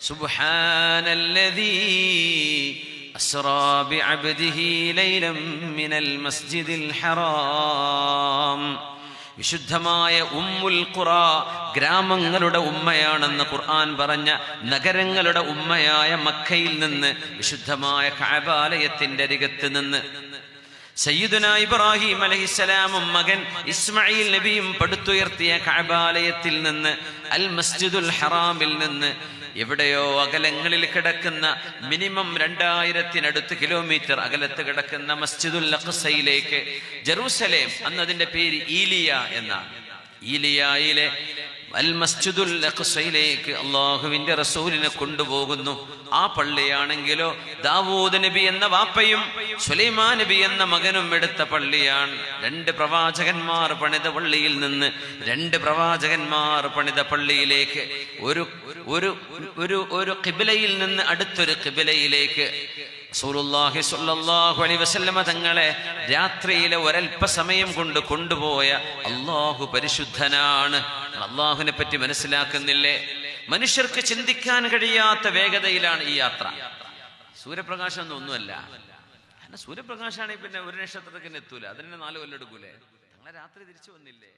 സുബ്ഹാനല്ലദീ അസ്റാ ബിഅബ്ദിഹി ലൈലൻ മിനൽ മസ്ജിദിൽ ഹറാം. വിശുദ്ധമായ ഉമ്മുൽ ഖുറ, ഗ്രാമങ്ങളുടെ ഉമ്മയാണെന്ന് ഖുർആൻ പറഞ്ഞ നഗരങ്ങളുടെ ഉമ്മയായ മക്കയിൽ നിന്ന്, വിശുദ്ധമായ കഅബാലയത്തിന്റെ അരികത്ത് നിന്ന് സയ്യിദുനാ ഇബ്രാഹിം അലൈഹിസ്സലാമും മകൻ ഇസ്മായിൽ നബിയും പടുത്തുയർത്തിയ കഅബാലയത്തിൽ നിന്ന്, അൽ മസ്ജിദുൽ ഹറാമിൽ നിന്ന് എവിടെയോ അകലങ്ങളിൽ കിടക്കുന്ന മിനിമം 2000-നടുത്ത് കിലോമീറ്റർ അകലത്ത് കിടക്കുന്ന മസ്ജിദുൽ അഖ്സയിലേക്ക്, ജെറൂസലേം, അന്ന് അതിന്റെ പേര് ഈലിയ എന്നാണ്, ഈലിയയിലെ അൽ മസ്ജിദുൽ അഖ്സയിലേക്ക് അള്ളാഹുവിന്റെ റസൂലിനെ കൊണ്ടുപോകുന്നു. ആ പള്ളിയാണെങ്കിലോ ദാവൂദ് നബി എന്ന വാപ്പയും സുലൈമാൻ നബി എന്ന മകനും എടുത്ത പള്ളിയാണ്. 2 പ്രവാചകന്മാർ പണിത പള്ളിയിൽ നിന്ന് 2 പ്രവാചകന്മാർ പണിത പള്ളിയിലേക്ക്, ഒരു ഖിബ്ലയിൽ നിന്ന് അടുത്തൊരു ഖിബ്ലയിലേക്ക് റസൂലുള്ളാഹി സ്വല്ലല്ലാഹു അലൈഹി വസല്ലമ തങ്ങളെ രാത്രിയിലെ ഒരൽപ്പസമയം കൊണ്ട് കൊണ്ടുപോയ അള്ളാഹു പരിശുദ്ധനാണ്. അള്ളാഹുവിനെ പറ്റി മനസ്സിലാക്കുന്നില്ലേ? മനുഷ്യർക്ക് ചിന്തിക്കാൻ കഴിയാത്ത വേഗതയിലാണ് ഈ യാത്ര. സൂര്യപ്രകാശം ഒന്നുമല്ല. സൂര്യപ്രകാശമാണെങ്കിൽ പിന്നെ ഒരു നക്ഷത്രത്തിന് എത്തൂല, അതിന് 4 കൊല്ലം എടുക്കൂലേ? ഞങ്ങളെ രാത്രി തിരിച്ചു വന്നില്ലേ?